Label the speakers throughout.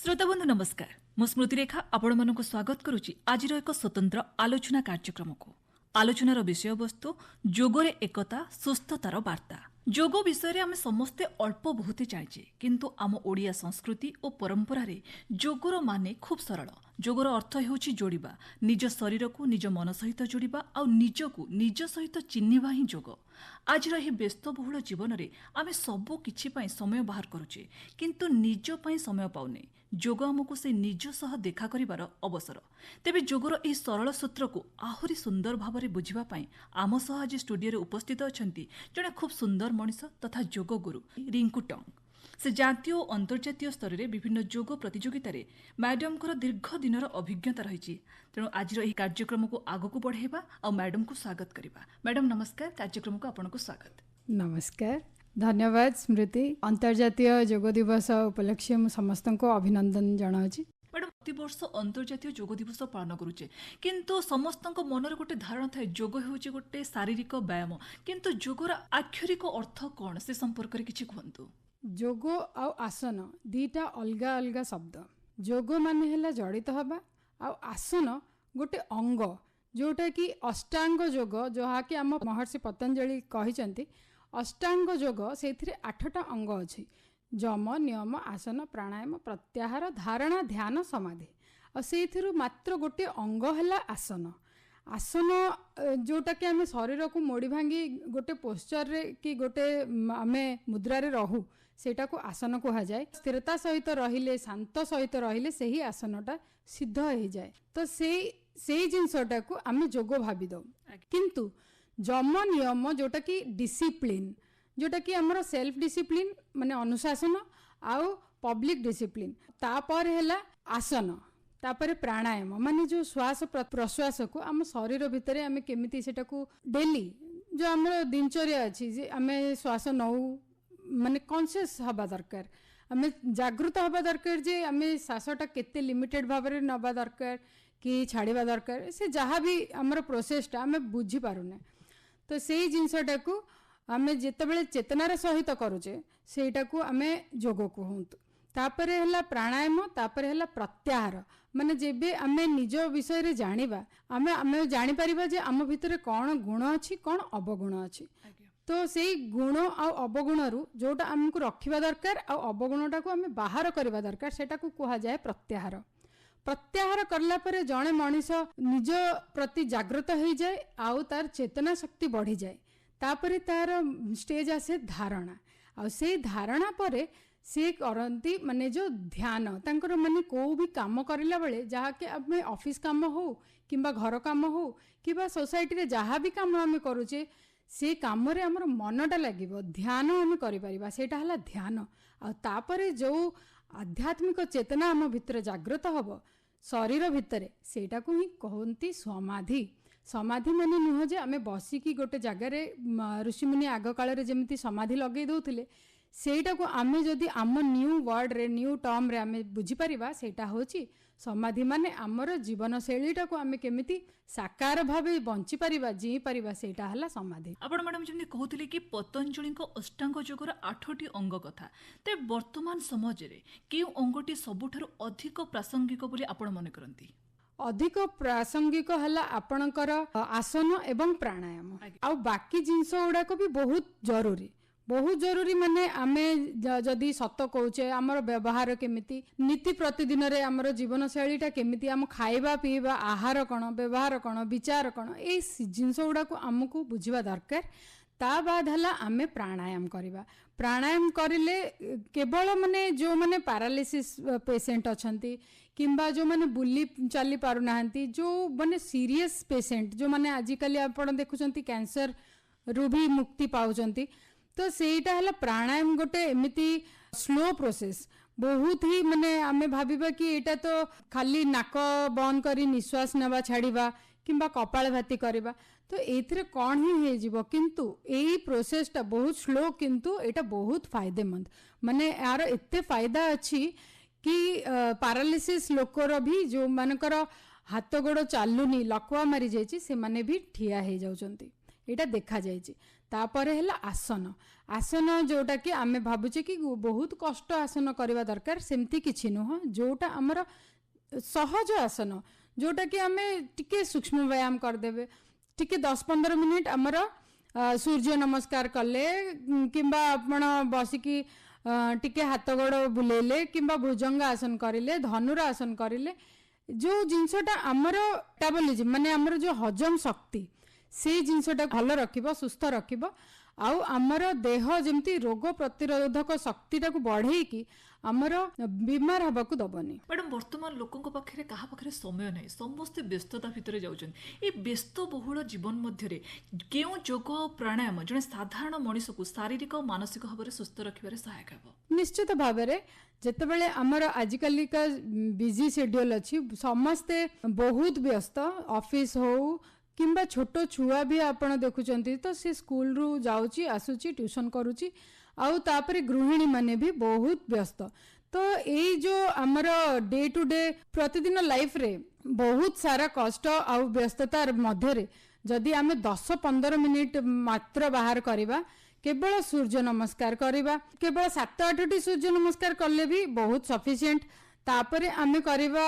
Speaker 1: श्रोता बंधु नमस्कार मु स्मृति रेखा आपण मानक स्वागत करुच्ची आज एक स्वतंत्र आलोचना कार्यक्रम को आलोचनार विषय वस्तु जोगरे एकता सुस्थतार वार्ता। जोग विषय आम समस्ते अल्प बहुत जाचे किंतु आम ओडिया संस्कृति और परंपरा रे जोगर माने खूब सरल। जोगर अर्थ हेउछि जोड़िबा निज शरीर को निज मन सहित जोड़िबा आ निजको निज सहित चिन्हिबा ही जोग। आज रही व्यस्तबहुल जीवन रे आमे सबो किछि पई समय बाहर करूचे किंतु निज पई समय पाउने। जोग आमको से निज सह देखा करिवार अवसर। तेबे जोगर एही सरल सूत्र को आहुरी सुंदर भाव बुझिबा पई आम सह आज स्टूडियो रे उपस्थित अछंती जणे खूब सुंदर मनीष तथा जोग गुरु रिंकू टंग। से जातीय और अंतर्जातीय स्तर में विभिन्न जोग प्रतियोगिता मैडम को दीर्घ दिनर अभिज्ञता रही। तेणु आज कार्यक्रम को आगक बढ़ेबा और मैडम को स्वागत करबा। मैडम नमस्कार, कार्यक्रम को आपनको स्वागत।
Speaker 2: नमस्कार, धन्यवाद स्मृति। अंतर्जातीय जोग दिवस उपलक्षे मु समस्त को अभिनंदन जनाऊँ।
Speaker 1: मैडम प्रति वर्ष अंतर्जातीय जोग दिवस पालन करुचे किंतु समस्त मनर गोटे धारणा थाए जोग होउछि गोटे शारीरिक व्यायाम किंतु जोगर आक्षरिक अर्थ कौन से संपर्क में किछि कहंतु।
Speaker 2: जोग आ आसन दीटा अलगा अलगा शब्द। जोग माने हेला जड़ित हवा आ आसन गोटे अंग जोटा कि अष्टांग जोग जहा कि आम महर्षि पतंजलि कहिसंती। अष्टांग जोग सेथिरे 8टा अंग अछि। जम नियम आसन प्राणायाम प्रत्याहार धारणा ध्यान समाधि और से मात्र गोटे अंग है आसन। आसन जोटा कि आम शरीर को मोड़ी भांगी गोटे पोस्चर रे कि गोटे आम मुद्रा रे रहू सेटा को आसन कह जाए। स्थिरता सहित रहिले शांत सहित रहिले सही आसनटा सिद्ध हो जाए। तो से जिनसटा को आम जोग भावी दो किंतु जम नियम जोटा कि डिसिप्लिन जोटा कि आमर सेल्फ डिसिप्लिन माने अनुशासन आउ पब्लिक डिसिप्लिन तापर हैला आसन तापर प्राणायाम माने जो श्वास प्रश्वास को आम शरीर भितर आम केमिति सेटा को डेली जो आमर दिनचर्या अछि जे आम श्वास नौ माने कॉन्शियस हवा दरकार आम जागृत हवा दरकार जे आम श्वासटा केते लिमिटेड भाव में नबा दरकार कि छाड़िबा दरकार से जहाँ भी आमर प्रोसेसटा आम बुझी पारुने। तो से जिनसटा को आमे जेतेबेले चेतनार सहित करूचे सेटा को आमे जोग कहूँ। तापर हैला प्राणायाम तापर हैला प्रत्याहार माने जेबे आमे निज विषय रे जानिबा आमे जानि परिबा जे आम भितरे कौन गुण अछि कौन अवगुण अछि। तो से गुण आ अवगुण रु जोटा आमको रखिबा दरकार आ अवगुणटा को आमे बाहर करबा दरकार सेटा को कहा जाए प्रत्याहार। प्रत्याहार करला परे जणे मनीष निज प्रति जागृत हो जाए आउ तार चेतना शक्ति बढ़ी जाए। तापरे तार स्टेज आसे धारणा आ से धारणा परे से करती माने जो ध्यान तांकर माने को भी काम करिला बेले जहा के आमे ऑफिस काम हो किंबा घर काम हो किंबा सोसाइटी रे जहा भी काम आमे करूचे से काम रे हमर मनटा लागिबो ध्यान आमे करि परिबा सेटा हला ध्यान। आ तापरे जो आध्यात्मिक चेतना आम भितर जागृत हबो शरीर भितर सेटा को ही कहंती समाधि। समाधि माने नुह जे आमे बसिकी गोटे जगार ऋषिमुनि आग काल जमी समाधि लगे दौले सेटा को आमे जदि आम न्यू वर्ड रे न्यू टर्म रे आमे बुझी परिबा सेटा होची समाधि माने आमर जीवन शैलीटा को आमे केमिति साकार भावे बंची परिबा जी परिबा सेटा हला समाधि।
Speaker 1: आपण मैडम जमनी कहउथिले कि पतंजलि को अष्टांग जोगर 8टी अंग कथा ते वर्तमान समाज रे केउ अंगटी सबुठारु अधिक प्रासंगिक बोली आपण मन करंती।
Speaker 2: अधिक प्रासंगिक हला आपणकर आसन एवं प्राणायाम आ बाकी जिनस गुड़ाक भी बहुत जरूरी माने आमे जदि सत कहूचे आमर व्यवहार केमिति नीति प्रतिदिन रे आमर जीवन शैलीटा केमिति आम खाइबा पीबा आहार कण व्यवहार कण विचार कण ए जिनस गुड़ाक आमको बुझिबा दरकार। ता बाद हला आमे प्राणायाम करिबा। प्राणायाम करिले केवल माने जो माने पैरालिसिस पेशेंट अछंती किंबा जो माने बुली चली पारु नाहंती जो माने सीरियस पेशेंट जो माने आजिकली आपण देखुचंती कैंसर रु भी मुक्ति पाउचंती। तो सेटा हला प्राणायाम गोटे एमिति स्लो प्रोसेस बहुत ही माने आमे भाबिबा कि एटा तो खाली नाक बंद करी निश्वास नेबा छाड़ीबा किंबा कपाल भाती करबा तो एथिरे कौन ही हे जीवो किंतु एई प्रोसेसटा बहुत स्लो किंतु एटा बहुत फायदेमंद माने यार एते फायदा अछि कि पैरालिसिस लोकर भी जो मानकर हाथ गोड़ चालुनी लकवा मारी जाइछि से माने भी ठिया हे जाउचंती। एटा देखा जायछि। तापरे हैला आसन। आसन जोटा कि आमे भाबुचे कि बहुत कष्ट आसन करबा दरकार, सेमती किछि नुह। जोटा हमर सहज आसन, जोटा कि आमे टिके सूक्ष्म व्यायाम कर देबे, टिके 10-15 मिनिट हमर सूर्य नमस्कार कले किंबा आपण बसिकी टिके हाथ गोड़ बुलेले किंबा भुजंग आसन करिले, धनुरा आसन करिले, जो जिनसटा आमर मेटाबॉलिज्म माने आमर जो हजम शक्ति से जिनसटा भल रखिबो, सुस्थ रखिबो, आउ आमर देह जेमती रोग प्रतिरोधक शक्ति टाको बढ़े कि आमर बीमार हबाकू दबनी।
Speaker 1: मैडम वर्तमान लोकों पाखे कहा पाखे समय नहीं, समस्ते व्यस्तता भितर जाउछन। ए व्यस्त बहुल जीवन मध्य केउ योग और प्राणायाम जने साधारण मनीष को शारीरिक और मानसिक भाव में सुस्थ रखिबारे सहायक हेबो?
Speaker 2: निश्चित भाव में जेतेबेले आमर आजिकाली का बिजी शेड्यूल अच्छी, समस्ते बहुत व्यस्त, ऑफिस हो किंबा छोट छुआ भी आपण देखुचंती तो से स्कूल रू जाउची आसुची ट्यूशन करूची, आउ तापरे गृहिणी माने भी बहुत व्यस्त। तो ये जो आमर डे टू डे प्रतिदिन लाइफ रे बहुत सारा कष्ट आउ व्यस्तता मध्य रे जदि आमे 10-15 मिनिट मात्र बाहर करिबा, केवल सूर्य नमस्कार करिबा, केवल 7-8 सूर्य नमस्कार करले भी बहुत सफिशिएंट। तापरे आमे करिबा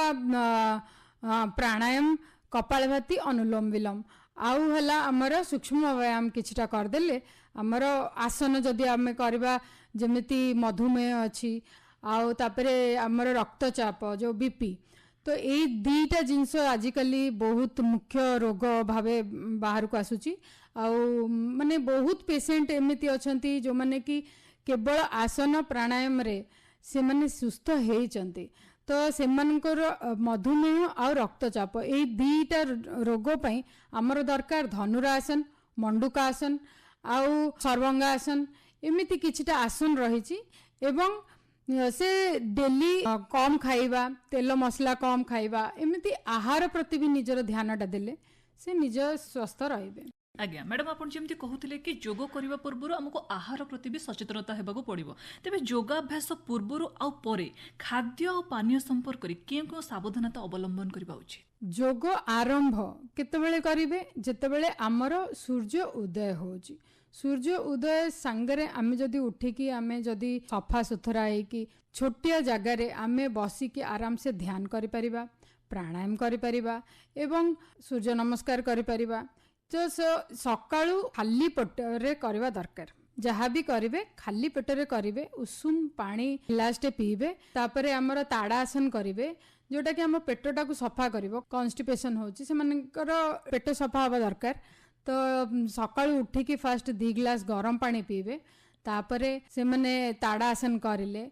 Speaker 2: प्राणायाम, कपालभाति, अनुलोम विलोम, आउ हला हमर सूक्ष्म व्यायाम किछटा कर देले, हमर आसन जदि आमे करबा जेमिति मधुमेह अछि, आउ तापरे हमर रक्तचाप जो बीपी, तो ये दीटा जिनस आजिकली बहुत मुख्य रोग भावे बाहर को आसुची। आउ माने बहुत पेशेंट एमिति अछंती जो माने कि केवल आसन प्राणायाम रे से माने सुस्थ हेइचंती। तो सेमानकर मधुमेह और रक्तचाप ये दीटा रोग पई हमर दरकार धनुरासन, मंडूकासन आउ सर्वांगासन, एमिति किछटा आसन रहिछि। एवं से डेली कम खाइबा, तेल मसला कम खाइबा, एमिति आहार प्रति भी निजर ध्यानटा देले से निज स्वस्थ रहिबे।
Speaker 1: आज्ञा मैडम आपण जेमती कहूथिले कि योग करिबा पूर्व हमको आहार प्रति भी सचेतनता हेबाको पड़िबो, तेबे योगाभ्यास पूर्व आ परे खाद्य और पानीय संपर्क रे केउ सावधानता अवलंबन करिबा उचित?
Speaker 2: योग आरंभ केतेबेले करिवे जेतेबेले हमर सूर्य उदय होची। सूर्य उदय सांगरे आमे जदि उठिकी आमे जदि सफा सुथरा है कि छोटिया जगह रे आमे बसिकी आराम से ध्यान करि परिबा, प्राणायाम करि परिबा एवं सूर्य नमस्कार करि परिबा। तो सकाळू खाली पेटरे करवा दरकार, जहाँ भी करिवे खाली पेटरे करिवे, उषुम पानी गिलासटे पीबे, तापरे हमर ताड़ासन करिवे जोटा कि हम पेटटा को सफा करिवो। कॉन्स्टिपेशन होची से मानकर पेट सफा हवा दरकार। तो सकाळू उठिकी फास्ट 2 गिलास गरम पानी पीबे, तापरे से माने ताड़ासन करिले,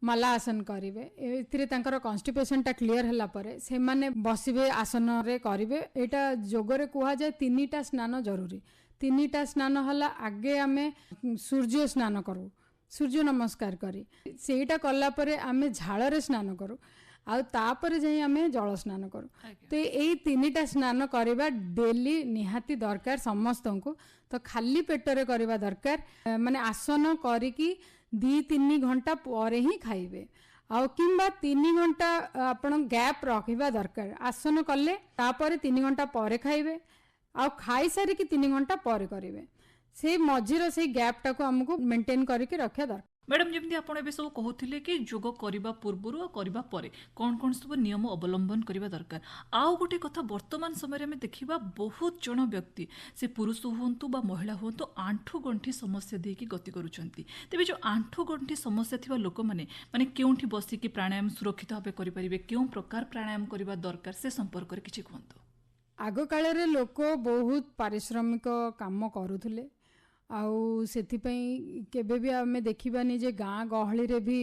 Speaker 2: मला आसन करिवे, एथिरे तांकर कॉन्स्टिपेशन टा क्लियर हला परे से माने बसिबे आसन रे करिवे। एटा जोग रे कुहा जाय 3टा स्नान जरूरी। 3टा स्नान हला आगे आमे सूर्य स्नान करू, सूर्य नमस्कार करी, सेटा कला परे आमे झाळ रे स्नान करू, आ तापरे जाई आमे जल स्नान करू। तो एई 3टा स्नान करबा डेली निहाती दरकार समस्तंको। तो खाली पेटरे करबा दरकार, माने आसन करिकी 2-3 घंटा पर ही खाइबे, आउ किंबा 3 घंटा आपण गैप रखिबा दरकार। आसन कले तापर 3 घंटा पर खाइबे, आउ खाई सारी कि 3 घंटा पर करिवे। से मझिर से गैप टाको हमको मेंटेन करके रखा दरकार।
Speaker 1: मैडम जमी आप सब कहते कि योग करने पूर्वर और करने कौन कौन सब नियम अवलंबन करने दरकार। आउ गोटे कथा वर्तमान समय में देखा बहुत जन व्यक्ति से पुरुष हूँ बा महिला हूँ आंठू गंठी समस्या देकी गति करुँच। तेज जो आंठू गंठी समस्या थी लोक मैंने माने क्योंठी बसिकी प्राणायाम सुरक्षित भाव करेंगे, क्यों प्रकार प्राणायाम करने दरकार से संपर्क में किसी कहतु।
Speaker 2: आग काल लोक बहुत पारिश्रमिक काम करुले, आउ सेथिपई केबे भी आमे देखिबानी जे गाँ गहली रे भी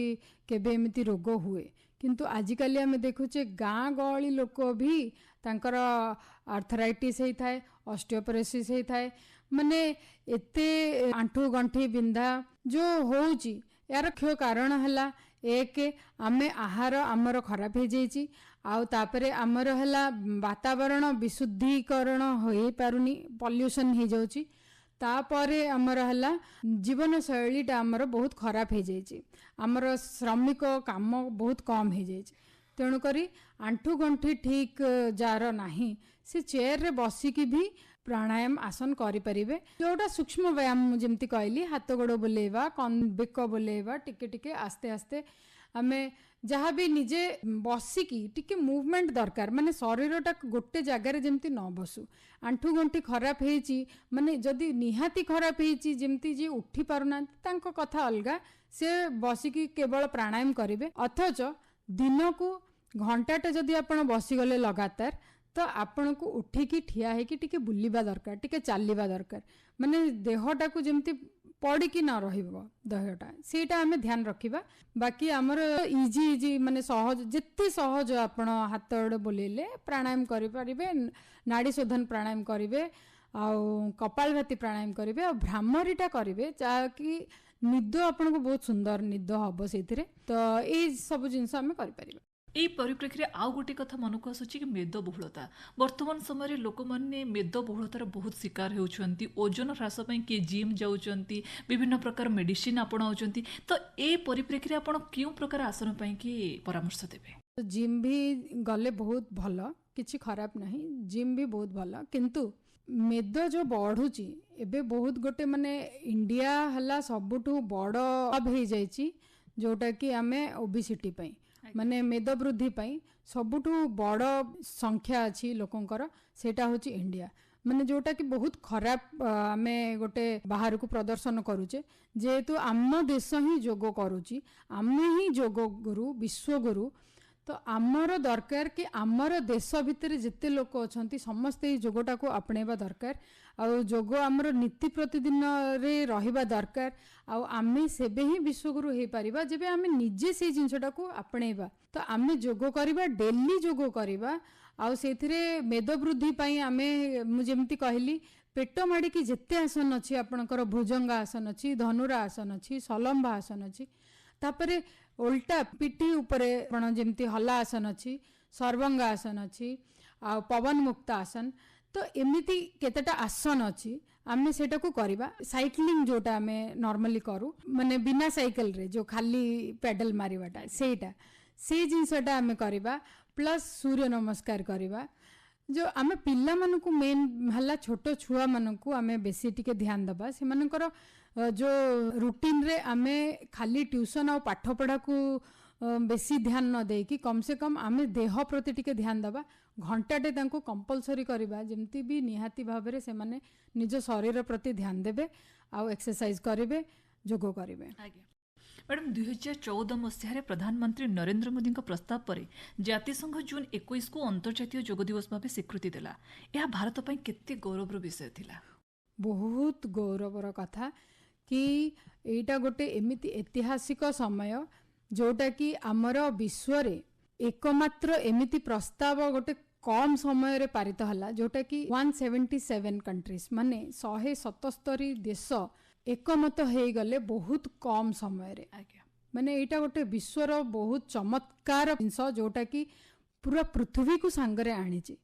Speaker 2: केबे एमिति रोग हुए, किंतु आजिकाली आमे देखुचे गाँ गहली लोक भी तांकर आर्थराइटिस होई थाए, ऑस्टियोपोरोसिस होई थाए, माने एते आंठू गंठी बिंधा जो होउची यार मुख्य कारण हला एक आमे आहार आमर खराब हो जाइए, आउ तापरे आमर हला वातावरण विशुद्धीकरण हो पारुनी, पॉल्यूशन हो जाउची, तापरे आमर हला जीवन शैलीटा आमर बहुत खराब हो जाइए, आमर श्रमिक काम बहुत कम हो जाइए। तेणुकरी आंठू गंठी ठीक जार नाही से चेयर रे बसिकी भी प्राणायाम आसन करें जोटा सूक्ष्म व्यायाम जमती कहली हाथ गोड़ बुलेवा बेक बुलेवा टिके टिके आस्ते आस्ते आमे जहाँ भी निजे बसिकी टिके मूवमेंट दरकार माने शरीरटा गोटे जगार जमती न बसु आंठू गंठी खराब होईची माने जदि निहाती खराब होईची जमती जे उठी पारुना तांको कथा अलगा से बसिकी केवल प्राणायाम करेंगे अथच दिन को घंटाटे जदि आपण बसीगले लगातार तो आपण को उठिकी ठिया होगी टिके बुलिबा दरकार टिके चलवा दरकार माने देहटा को जमती पड़िकी न रहिबो देहटा सेटा आमे ध्यान रखिबा बाकी हमर इजी इजी माने सहज जिते सहज आपण हाथ गोड़ बुलेले प्राणायाम करि परिबे नाड़ी शोधन प्राणायाम करिवे आ कपालभाति प्राणायाम करिवे आ भ्रामरीटा करिवे जाकि निद आपन को बहुत सुंदर निद हम से तो ये सब जिनस आम कर
Speaker 1: এই পরিপ্রেক্ষীরে আউ গোটে কথা মনকু আসুচি কি মেদবহুলতা বর্তমান সময়ে লোকমানে মেদবহুলতার বহুত শিকার হেউছন্তি ওজন হ্রাস পাই কি জিম যাউছন্তি বিভিন্ন প্রকার মেডিসিন আপଣାউছন্তি তো এই পরিপ্রেক্ষীরে আপন কেউ প্রকার আসন পাই কি পরামর্শ দেবে
Speaker 2: जिम भी गले बहुत भल किछि खराब नहीं जिम भी बहुत भल किंतु मेद जो बढ़ुची एबे बहुत गोटे माने इंडिया हला सबुठु बड़ अब हो जाइछि जोटा कि आमे ओबेसिटी पई माने मेद वृद्धि पई सबुठु बड़ संख्या अछि लोकंकर सेटा होची इंडिया माने जोटा कि बहुत खराब आमे गोटे बाहर को प्रदर्शन करूचे जेहेतु आम देश ही जोग करूची आमे ही जोग गुरु विश्व गुरु तो आमर दरकार कि आमर देश भितर जिते लोक अच्छा समस्ते योगटा को आपणेबा दरकार आउ जोग आमर नीति प्रतिदिन रे रहिबा दरकार आउ आमे सेबे ही विश्वगुरु हो पारिबा जेबे आमे निजे से जिनसटा को आपणेबा तो आमे जोग करिबा डेली जोग करिबा आउ सेथिरे मेद वृद्धि पई आमे मु जेमति कहली पेट माड़ी की जेते आसन अछि आपनकर भुजंग आसन अछि धनुरा आसन अछि सलंब आसन अछि तापरे उल्टा पिठी उपरे जमती हला आसन अच्छी सर्वंग आसन अच्छी आ पवन मुक्त आसन तो एमती केतेटा आसन अच्छी आमे सेटा को करबा साइक्लिंग जोटा आमे नॉर्मली करू माने बिना साइकिल रे जो खाली पेडल मारिबाटा सेटा से जिनसटा आमे करबा प्लस सूर्य नमस्कार करबा जो आमे पिल्ला मानकु मेन हला छोटो छुआ मानकु आमे बेसी टिके ध्यान दबा से मानकर जो रूटीन रे आमे खाली ट्यूशन और पाठ पढ़ा को बेसी ध्यान न दे कि कम से कम आमे देह प्रति टिके ध्यान दबा घंटाटे तांको कंपलसरी करबा जेमती भी निहाती भाबरे से माने निज शरीर प्रति ध्यान देबे आ एक्सरसाइज करिवे जोग करिवे
Speaker 1: आज्ञा मैडम 2014 मसीह प्रधानमंत्री नरेंद्र मोदी प्रस्ताव पर जातिसंघ जून 21 को अंतर्जातीय जोग दिवस भाव स्वीकृति देला यह भारत पई केते गौरवर विषय थिला
Speaker 2: बहुत गौरवर कथा कि एटा गोटे एमिति ऐतिहासिक समय जोटा कि आमर विश्व रे एकमात्र एमिति प्रस्ताव गोटे कम समय रे पारित हला जोटा कि 177 कंट्रीज माने 177 देश एकमत हो गले बहुत कम समय रे माने एटा गोटे विश्वर बहुत चमत्कार जिनस जोटा कि पूरा पृथ्वी को सांगरे आनीची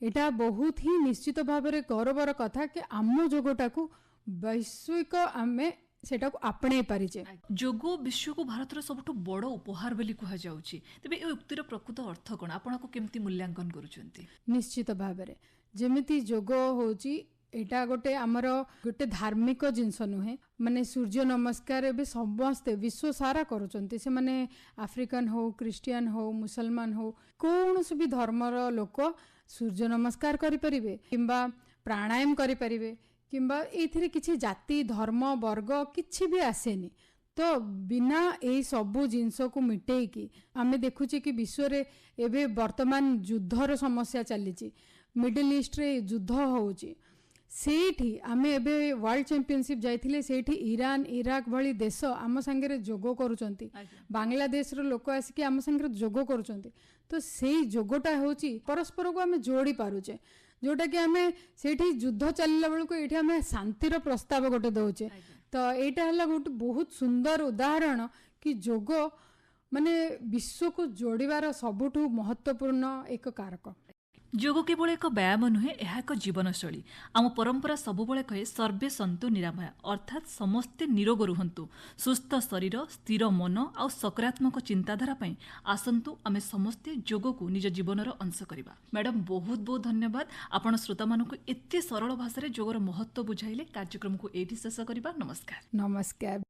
Speaker 2: एटा बहुत ही निश्चित भाव में गौरवर कथा कि आम जोगटा को वैश्विक आमे सेटा को आपणे पारिचे
Speaker 1: जोग विश्व को भारत रो सबटु बड़ उपहार बोली कहा जाउची तबे ए उक्तिर प्रकृत अर्थ कोन आपण को केमती मूल्यांकन करूचंती
Speaker 2: निश्चित भाव में जेमिति जोग होची एटा गोटे आमर गोटे धार्मिक जिनस नुहे माने सूर्य नमस्कार एबे समस्ते विश्व सारा करूचंती से माने अफ्रीकन हो क्रिश्चियन हो मुसलमान हो कौन भी धर्मर लोक सूर्य नमस्कार करि परिबे किंबा प्राणायाम करि परिबे किंबा एथिरे किछि जाति धर्म वर्ग किछि भी आसेनी तो बिना ए सबु जिनस को मिटेई की आमे देखुचे कि विश्व रे एबे वर्तमान युद्धर समस्या चलीची मिडिल ईस्ट रे युद्ध होउची सेठी आमे एबे वर्ल्ड चैंपियनशिप जाइथिले सेठी ईरान इराक भली देश आम संगे जोग करूचंती बांग्लादेश रो लोक आसिकी आम संगे जोग करूचंती तो सेई जोगटा होची परस्पर को आमे जोड़ी पारुचे जोटा कि आमे सेठी युद्ध चलिला बेल को एठी आमे शांतिर प्रस्ताव गोटे दउचे तो एटा हला गोटे बहुत सुंदर उदाहरण कि जोग माने विश्व को जोड़ीबार सबुठु महत्वपूर्ण एक कारक
Speaker 1: ଯୋଗ କେବଳ ଏକ ବ୍ୟାୟାମ ନୁହେଁ, ଏହା ଏକ ଜୀବନଶୈଳୀ। ଆମ ପରମ୍ପରା ସବୁବେଳେ କହେ ସର୍ବେ ସନ୍ତୁ ନିରାମୟା, ଅର୍ଥାତ୍ ସମସ୍ତେ ନିରୋଗ ରୁହନ୍ତୁ। ସୁସ୍ଥ ଶରୀର, ସ୍ଥିର ମନ ଆଉ ସକାରାତ୍ମକ ଚିନ୍ତାଧାରା ପାଇଁ ଆସନ୍ତୁ ଆମେ ସମସ୍ତେ ଯୋଗକୁ ନିଜ ଜୀବନର ଅଂଶ କରିବା। ମ୍ୟାଡାମ, ବହୁତ ବହୁତ ଧନ୍ୟବାଦ। ଆପଣ ଶ୍ରୋତାମାନଙ୍କୁ ଏତେ ସରଳ ଭାଷାରେ ଯୋଗର ମହତ୍ତ୍ୱ ବୁଝାଇଲେ। କାର୍ଯ୍ୟକ୍ରମକୁ ଏଇଠି ଶେଷ କରିବା। ନମସ୍କାର।
Speaker 2: ନମସ୍କାର।